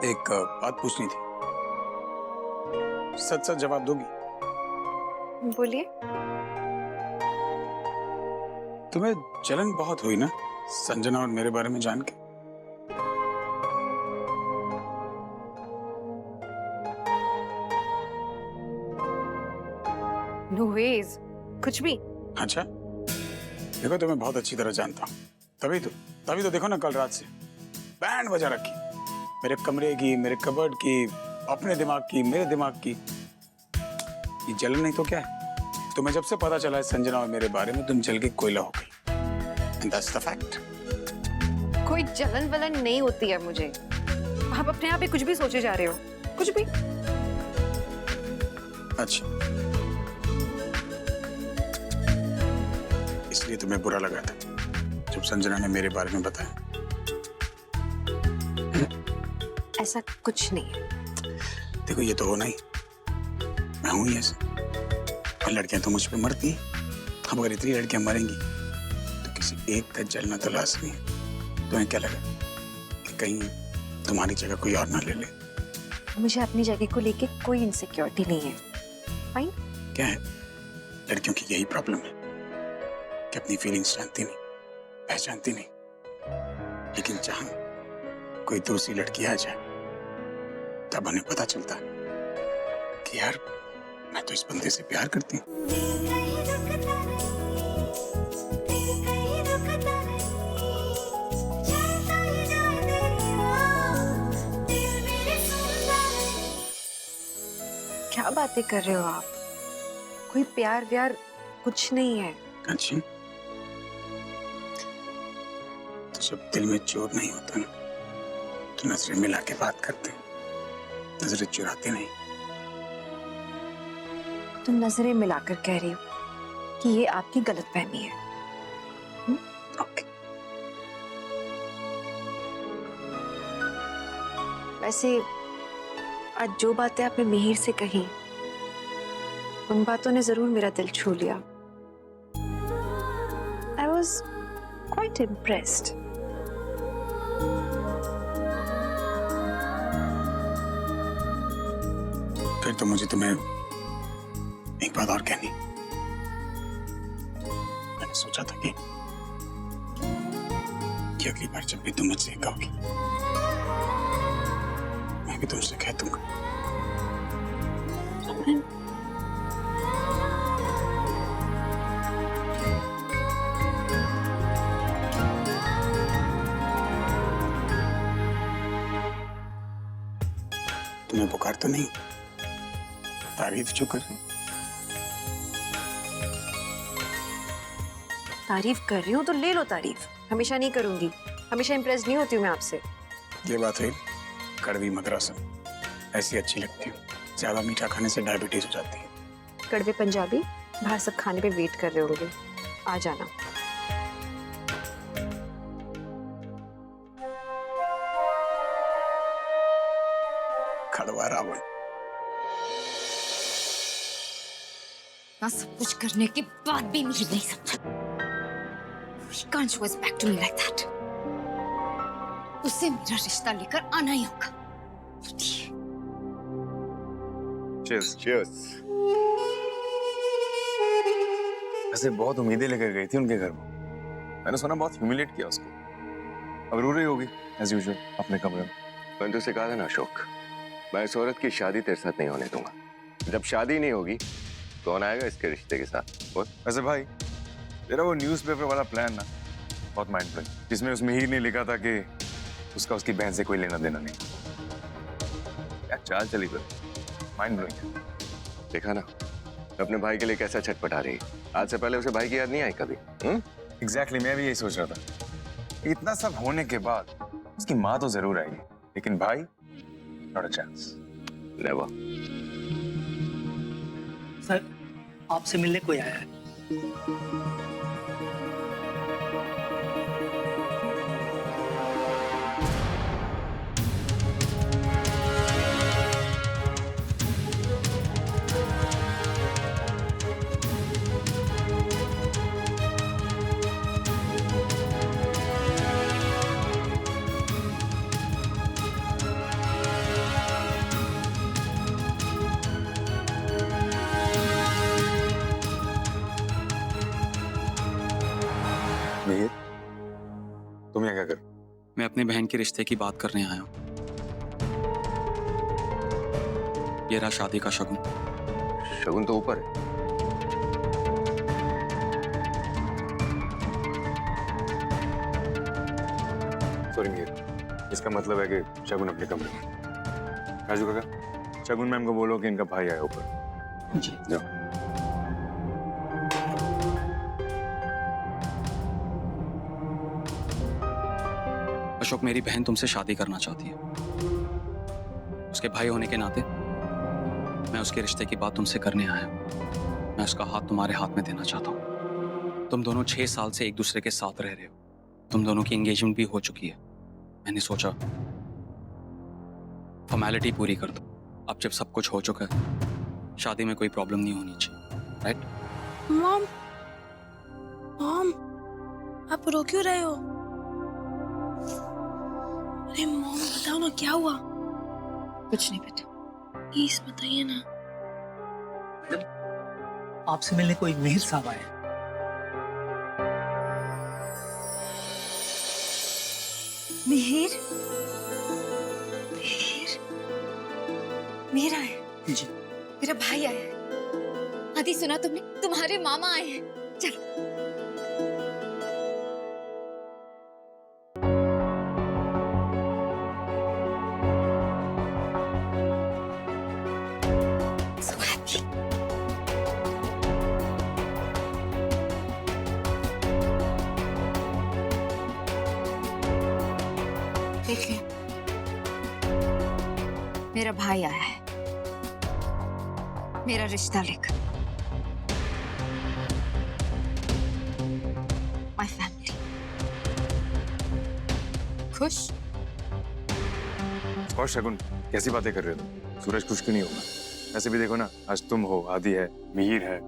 एक बात पूछनी थी, सच सच जवाब दोगी? बोलिए। तुम्हें जलन बहुत हुई ना संजना और मेरे बारे में जान के? नो वेज, कुछ भी। अच्छा, देखो तुम्हें बहुत अच्छी तरह जानता हूँ, तभी तो देखो ना, कल रात से बैंड बजा रखी, मेरे कमरे की, मेरे कबर्ड की, अपने दिमाग की, मेरे दिमाग की। ये जलन नहीं तो क्या है? तुम्हें जब से पता चला है संजना और मेरे बारे में, तुम जल के कोयला हो गई। And that's the fact. कोई जलन वलन नहीं होती है मुझे। आप अपने आप ही कुछ भी सोचे जा रहे हो, कुछ भी। अच्छा, इसलिए तुम्हें बुरा लगा था जब संजना ने मेरे बारे में बताया? ऐसा कुछ नहीं है। देखो, ये तो होना ही, मैं हूं ही ऐसा। और लड़कियां तो मुझ पे मरती हैं। अब अगर इतनी लड़कियां मरेंगी तो किसी एक का जलना तो लाजमी है। तुम्हें क्या लगा कि कहीं तुम्हारी जगह कोई और ना ले ले? मुझे अपनी जगह को लेके कोई इनसिक्योरिटी नहीं है। फाइन। क्या है, लड़कियों की यही प्रॉब्लम है कि अपनी फीलिंग्स जानती नहीं, पहचानती नहीं। लेकिन जहां कोई दूसरी लड़की आ जाए तब उन्हें पता चलता है कि यार, मैं तो इस बंदे से प्यार करती हूँ। क्या बातें कर रहे हो आप? कोई प्यार व्यार कुछ नहीं है। अच्छा, तो जब दिल में चोर नहीं होता ना, तो नजरें मिला के बात करते हैं, नजरें चुराते नहीं। तुम नजरें मिलाकर कह रही हो कि ये आपकी गलतफहमी है। ओके। वैसे आज जो बातें आपने मिहिर से कही, उन बातों ने जरूर मेरा दिल छू लिया। I was quite impressed. फिर तो मुझे तुम्हें एक बात और कहनी। मैंने सोचा था कि अगली बार जब भी तुम मुझसे कहोगी, मैं भी तुमसे कह दूंगा। तुम्हें बुखार तो नहीं? तारीफ जो कर रही? तारीफ कर रही हूँ तो ले लो तारीफ। हमेशा नहीं करूंगी, हमेशा इम्प्रेस नहीं होती हूँ मैं आपसे। ये बात है, कड़वी मद्रासन ऐसी अच्छी लगती है। ज्यादा मीठा खाने से डायबिटीज हो जाती है। कड़वे पंजाबी बाहर सब खाने पे वेट कर रहे होंगे, आ जाना। खड़वा रावण। ना सब कुछ करने के बाद भी मुझे नहीं समझा। He can't show his back to me like that. उसे मेरा रिश्ता लेकर आना ही होगा। Cheers. Cheers. ऐसे बहुत उम्मीदें लेकर गई थी उनके घर में। मैंने सुना बहुत ह्यूमिलेट किया उसको। अब रो रही होगी एज यूजुअल अपने कमरे में। मैंने तुझसे कहा था ना अशोक, मैं इस औरत की शादी तेरे साथ नहीं होने दूंगा। जब शादी नहीं होगी कौन आएगा इसके रिश्ते के साथ? बोल। वैसे भाई, तेरा वो न्यूज़पेपर वाला प्लान ना बहुत माइंड ब्लोइंग, जिसमें उस मिहिर ने लिखा था कि उसका उसकी बहन से कोई लेना देना नहीं। क्या चाल चली फिर, माइंड ब्लोइंग। देखा ना अपने भाई के लिए कैसा छटपटा रही। आज से पहले उसे भाई की याद नहीं आई कभी? एग्जैक्टली, मैं भी यही सोच रहा था। इतना सब होने के बाद उसकी माँ तो जरूर आएगी, लेकिन भाई not a chance. Never. Sir, आपसे मिलने कोई आया है। अपनी बहन के रिश्ते की बात करने आया हूं। ये रहा शादी का शगुन। शगुन तो ऊपर है। सॉरी मिहिर, इसका मतलब है कि शगुन अपने कमरे में। राजू काका, शगुन मैम को बोलो कि इनका भाई आया ऊपर। जी। जाओ। अशोक, मेरी बहन तुमसे शादी करना चाहती है। उसके भाई होने के नाते मैं उसके रिश्ते की बात तुमसे करने आया हूं। मैं उसका हाथ तुम्हारे हाथ में देना चाहता हूं। तुम दोनों 6 साल से एक दूसरे के साथ रह रहे हो। तुम दोनों की एंगेजमेंट भी हो चुकी है। मैंने सोचा फॉर्मेलिटी पूरी कर दो। अब जब सब कुछ हो चुका है, शादी में कोई प्रॉब्लम नहीं होनी चाहिए, राइट? मॉम, मॉम, आप रो क्यों रहे हो? अरे मॉम, बताओ ना क्या हुआ? कुछ नहीं बेटा। प्लीज बताइए ना। आपसे मिलने कोई मिहिर साहब आए। मिहिर? मिहिर? मिहिर आए? जी। मेरा भाई आया है। आदि, सुना तुमने? तुम्हारे मामा आए हैं। चलो। So happy. देखिए, मेरा भाई आया है, मेरा रिश्ता लेकर। My family. खुश? और शगुन, कैसी बातें कर रहे हो तुम? सूरज खुश क्यों नहीं होगा? वैसे भी देखो ना, आज तुम हो, आदि है, मिहिर है,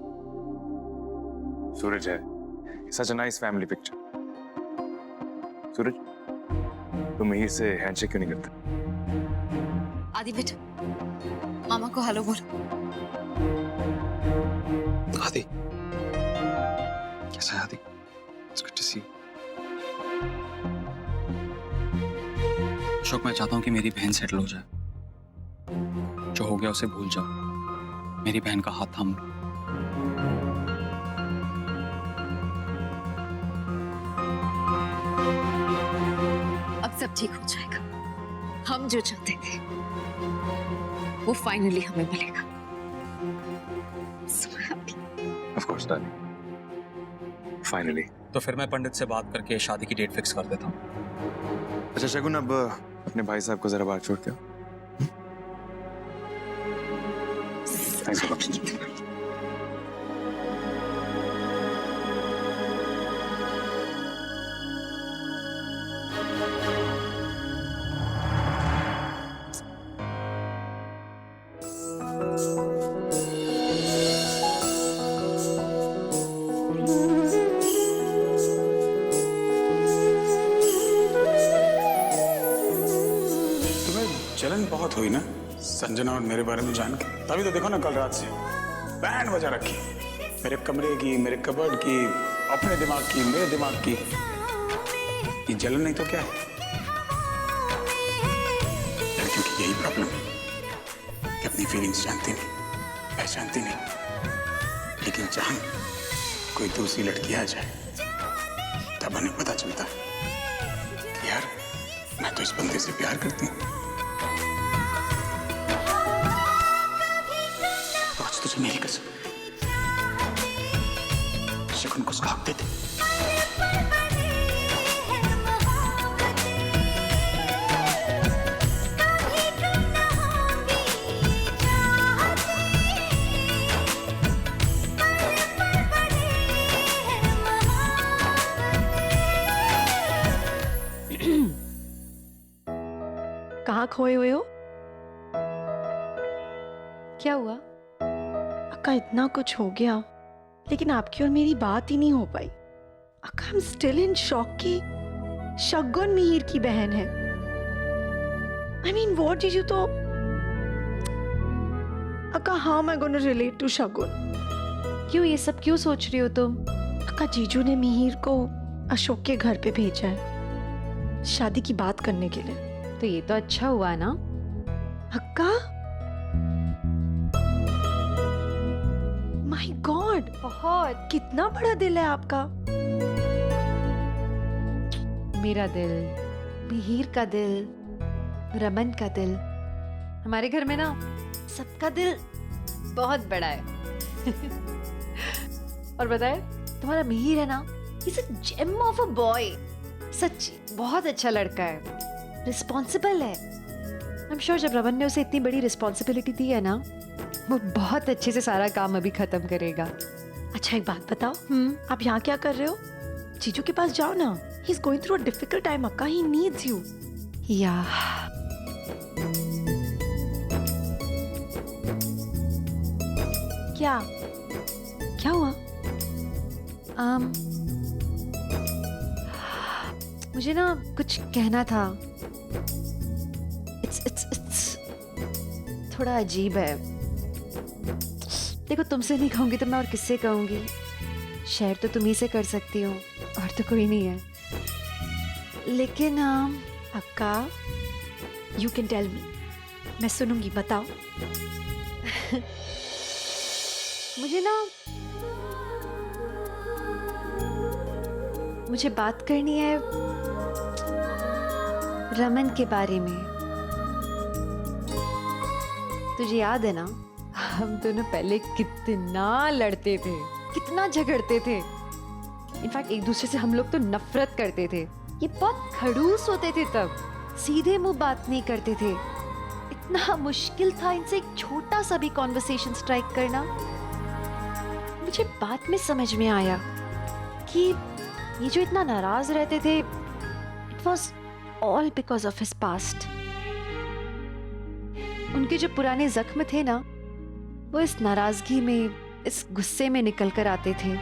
सूरज है। सच अ नाइस फैमिली पिक्चर। सूरज, तुम मिहिर से हैंडशेक क्यों नहीं करते? आदि बेटा, मामा को हेलो बोलो। आदि, कैसा है आदि? It's good to see you. Ashok, मैं चाहता हूँ कि मेरी बहन सेटल हो जाए। जो हो गया उसे भूल जाओ। मेरी बहन का हाथ थाम लो। अब सब ठीक हो जाएगा। हम जो चाहते थे वो फाइनली हमें मिलेगा। So happy. Of course, darling. Finally. तो फिर मैं पंडित से बात करके शादी की डेट फिक्स कर देता हूँ। अच्छा शगुन, अब अपने भाई साहब को जरा बाहर छोड़ के आओ। Thanks for coming. जलन बहुत हुई ना संजना और मेरे बारे में जान के। तभी तो देखो ना कल रात से बैंड बजा रखी। मेरे कमरे की, मेरे कबर्ड की, अपने दिमाग की, मेरे दिमाग की। ये जलन नहीं तो क्या है? लड़कियों की यही प्रॉब्लम है कि अपनी फीलिंग्स जानती नहीं, पहचानती नहीं। लेकिन जहां कोई दूसरी लड़की आ जाए तब उन्हें पता चलता कि यार मैं तो इस बंदे से प्यार करती हूँ। तुझे मेरी कसम, शगुन को उसका हक दे दे। कहाँ खोए हुए हो? क्या हुआ? अक्का, इतना कुछ हो गया लेकिन आपकी और मेरी बात ही नहीं हो पाई। अक्का, I'm still in shock कि शगुन मिहिर की बहन है। I mean, what did you तो? अक्का, how am I going to relate to शगुन? क्यों ये सब क्यों सोच रही हो तुम? अक्का, जीजू ने मिहिर को अशोक के घर पे भेजा है। शादी की बात करने के लिए। तो ये तो अच्छा हुआ ना। अक्का, माय गॉड, बहुत। कितना बड़ा दिल है आपका। मेरा दिल, मिहिर का दिल, रमन का दिल, हमारे घर में ना सबका दिल बहुत बड़ा है। और बताए, तुम्हारा मिहिर है ना, is a gem of a boy. सच बहुत अच्छा लड़का है, रिस्पॉन्सिबल है। आई एम श्योर जब रमन ने उसे इतनी बड़ी रिस्पॉन्सिबिलिटी दी है ना, वो बहुत अच्छे से सारा काम अभी खत्म करेगा। अच्छा एक बात बताओ, आप यहाँ क्या कर रहे हो? जीजू के पास जाओ ना, he is going through a difficult time अक्का, ही नीड्स यू। या क्या क्या हुआ? मुझे ना कुछ कहना था। इट्स थोड़ा अजीब है। देखो, तुमसे नहीं कहूंगी तो मैं और किससे कहूंगी? शेयर तो तुम ही से कर सकती हो, और तो कोई नहीं है। लेकिन अक्का, यू कैन टेल मी, मैं सुनूंगी, बताओ। मुझे बात करनी है रमन के बारे में। तुझे याद है ना, हम दोनों पहले कितना लड़ते थे, कितना झगड़ते थे। इनफैक्ट एक दूसरे से हम लोग तो नफरत करते थे। ये बहुत खड़ूस होते थे तब, सीधे मुंह बात नहीं करते थे। इतना मुश्किल था इनसे एक छोटा सा भी कॉन्वर्सेशन स्ट्राइक करना। मुझे बाद में समझ में आया कि ये जो इतना नाराज रहते थे, it was all because of his past. उनके जो पुराने जख्म थे ना, वो इस नाराजगी में, इस गुस्से में निकल कर आते थे।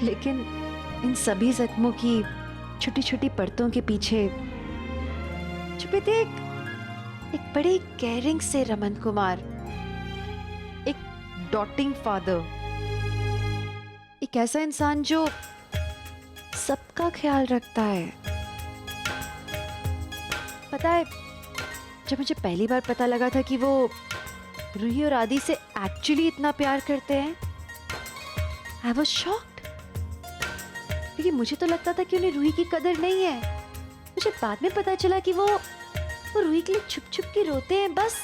लेकिन इन सभी जख्मों की छोटी छोटी परतों के पीछे छुपे थे एक बड़े केयरिंग से रमन कुमार, एक डॉटिंग फादर, एक ऐसा इंसान जो सबका ख्याल रखता है। पता है, जब मुझे पहली बार पता लगा था कि वो रूही और आदि से एक्चुअली इतना प्यार करते हैं, आई वाज शॉक्ड। क्योंकि मुझे तो लगता था कि उन्हें रूही की कदर नहीं है। मुझे बाद में पता चला कि वो रूही के लिए छुप छुप के रोते हैं, बस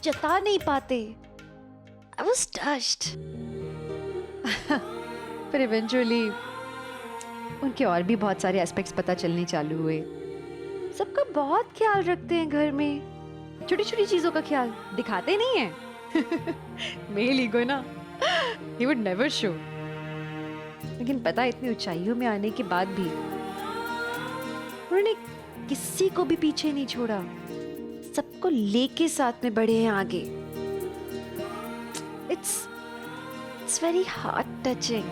जता नहीं पाते। I was touched. पर इवेंचुअली उनके और भी बहुत सारे एस्पेक्ट्स पता चलने चालू हुए। सबका बहुत ख्याल रखते हैं घर में, छोटी छोटी चीजों का ख्याल दिखाते नहीं है। मेल ईगो ना, he would never show। लेकिन पता है, इतनी ऊंचाइयों में आने के बाद भी उन्होंने किसी को भी पीछे नहीं छोड़ा, सबको लेके साथ में बढ़े हैं आगे। It's very heart touching.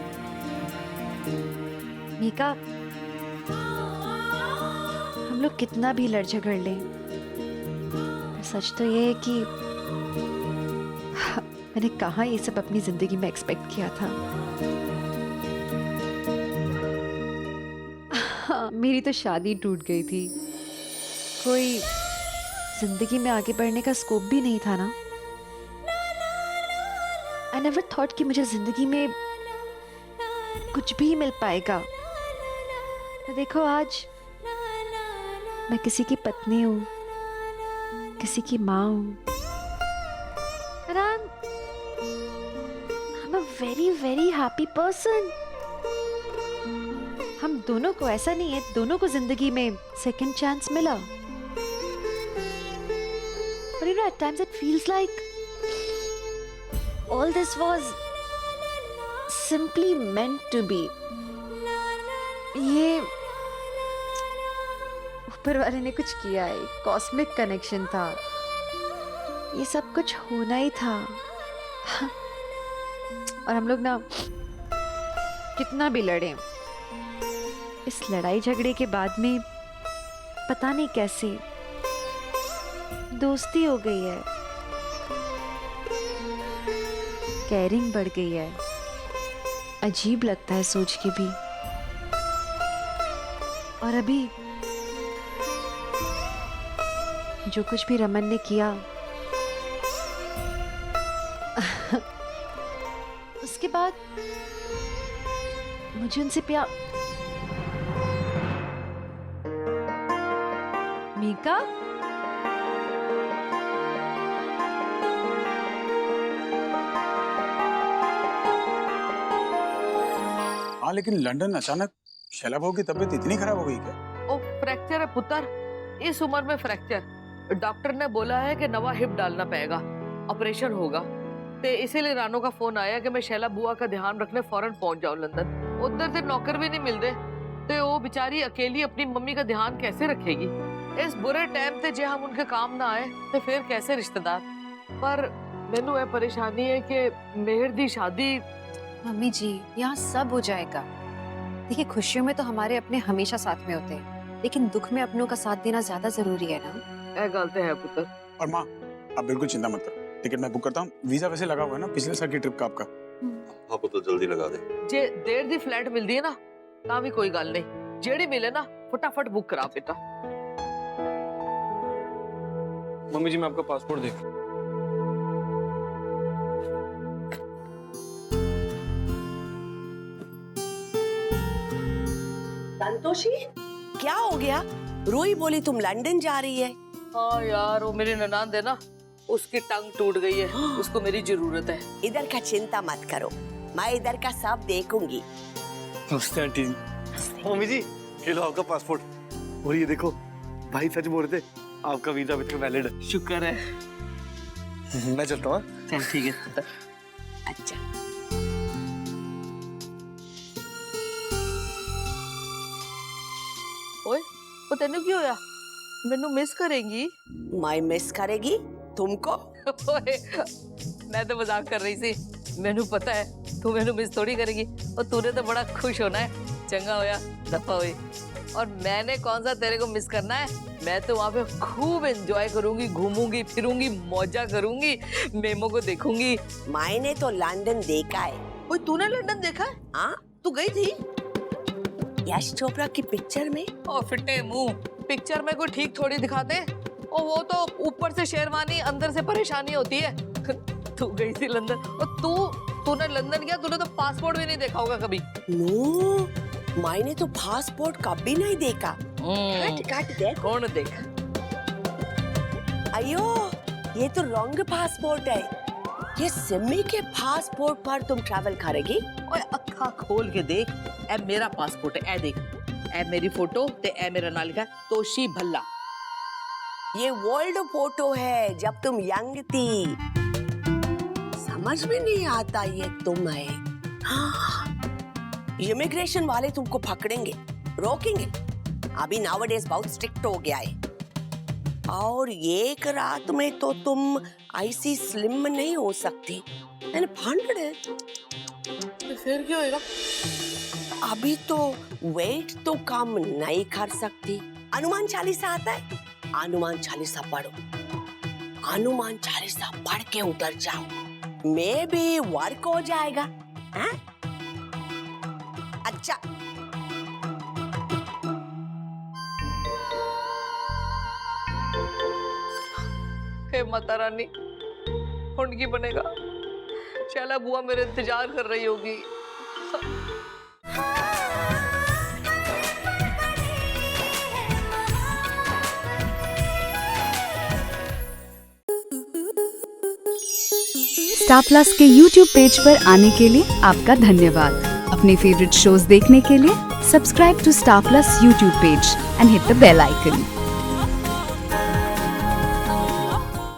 Mika, हम लोग कितना भी लड़ झगड़ लें, सच तो ये है कि मैंने कहाँ ये सब अपनी जिंदगी में एक्सपेक्ट किया था। मेरी तो शादी टूट गई थी, कोई जिंदगी में आगे बढ़ने का स्कोप भी नहीं था ना। आई नेवर थॉट कि मुझे जिंदगी में कुछ भी मिल पाएगा। तो देखो, आज मैं किसी की पत्नी हूँ, किसी की माँ हूँ। And I'm a very very happy person। हम दोनों को, ऐसा नहीं है, दोनों को जिंदगी में सेकंड चांस मिला। But you know, at times it feels like all this was simply meant to be। ये ऊपर वाले ने कुछ किया है, कॉस्मिक कनेक्शन था, ये सब कुछ होना ही था। और हम लोग ना कितना भी लड़े, इस लड़ाई झगड़े के बाद में पता नहीं कैसे दोस्ती हो गई है, केयरिंग बढ़ गई है। अजीब लगता है सोच के भी। और अभी जो कुछ भी रमन ने किया उसके बाद मुझे उनसे प्यार। मीका, हाँ लेकिन लंदन अचानक शैला बहू की तबीयत इतनी खराब हो गई क्या? ओ फ्रैक्चर है पुत्र, इस उम्र में फ्रैक्चर। डॉक्टर ने बोला है कि नवा हिप डालना पड़ेगा, ऑपरेशन होगा। ते इसीलिए रानो का फोन आया कि मैं शैला बुआ का ध्यान रखने फौरन पहुंच जाऊं लंदन। उधर से नौकर भी नहीं मिलते, ते वो बेचारी अकेली अपनी मम्मी का ध्यान कैसे रखेगी? इस बुरे टाइम ते जे हम उनके काम ना आए तो फिर कैसे रिश्तेदार? पर मैनू ये परेशानी है कि मेहर दी शादी। मम्मी जी, यहाँ सब हो जाएगा। देखिए, खुशियों में तो हमारे अपने हमेशा साथ में होते हैं, लेकिन दुख में अपनों का साथ देना ज्यादा जरूरी है ना। ये गलत है पुत्र। और माँ, आप बिल्कुल चिंता मत करो, टिकट मैं बुक करता हूँ। वीजा वैसे लगा हुआ है ना पिछले साल की ट्रिप का आपका? हाँ पुत्र, जल्दी लगा दे। जे देर दी फ्लाइट मिलती है ना, ता भी कोई गल नहीं, जेड़ी मिले ना फटाफट बुक करा बेटा। मम्मी जी, मैं आपका पासपोर्ट देख। संतोषी, क्या हो गया? रोई बोली तुम लंदन जा रही है। हाँ यार, वो मेरी ननांद है ना, उसकी टंग टूट गई है, उसको मेरी जरूरत है। इधर का चिंता मत करो, मैं इधर का सब देखूंगी। नमस्ते आंटी। मम्मी जी, ये लो आपका पासपोर्ट। और ये देखो, भाई सच बोल रहे थे, आपका वीजा अभी तक वैलिड है। शुक्र है। मैं चलता हूँ। चल ठीक है। अच्छा, ओए, वो तेनू क्यों होया? मैनू मिस करेंगी? मैं मिस करेगी तुमको? ओए, मैं तो मजाक कर रही थी। मैनू पता है तू मैनू मिस थोड़ी करेगी, और तूने तो बड़ा खुश होना है। चंगा होया, दफा हुई। और मैंने कौन सा तेरे को मिस करना है? मैं तो वहाँ पे खूब एंजॉय करूंगी, घूमूंगी फिरूंगी, मौजा करूंगी, मेमो को देखूंगी। मैंने तो लंदन देखा है। ओए, तूने लंदन देखा है? हाँ, तू गई थी? यश चोपड़ा की पिक्चर में। ओ फिटे मुंह, पिक्चर में कोई ठीक थोड़ी दिखाते। और वो तो ऊपर से शेरवानी, अंदर से परेशानी होती है। तू गई थी लंदन, और तूने लंदन गया, तूने तो पासपोर्ट भी नहीं देखा होगा कभी। नो, मैंने तो पासपोर्ट कभी नहीं देखा। कट देख। कौन देख? अयो, ये तो रॉन्ग पासपोर्ट है। ये सिमी के पासपोर्ट पर तुम ट्रैवल करेगी? ओए, अखा खोल के देख, ए मेरा पासपोर्ट है। ए देख, ए मेरी फोटो ते ए मेरा नाम लिखा है तोशी भल्ला। ये वर्ल्ड फोटो है जब तुम यंग थी। समझ में नहीं आता ये तुम है। इमिग्रेशन वाले तुमको पकड़ेंगे, रोकेंगे। अभी नाउअडेज बहुत स्ट्रिक्ट हो गया है। और एक रात में तो तुम ऐसी स्लिम नहीं हो सकती। मैंने फंड है। फिर क्या होगा? अभी तो वेट तो कम नहीं कर सकती। हनुमान चालीसा आता है, हनुमान चालीसा पढ़ो। हनुमान चालीसा पढ़ के उतर जाओ, मैं भी वर्क हो जाएगा। है? अच्छा, हे माता रानी, हुन की बनेगा? शैला बुआ मेरे इंतजार कर रही होगी। स्टार प्लस के YouTube पेज पर आने के लिए आपका धन्यवाद। अपने फेवरेट शोज देखने के लिए subscribe to Star Plus YouTube page and hit the bell icon.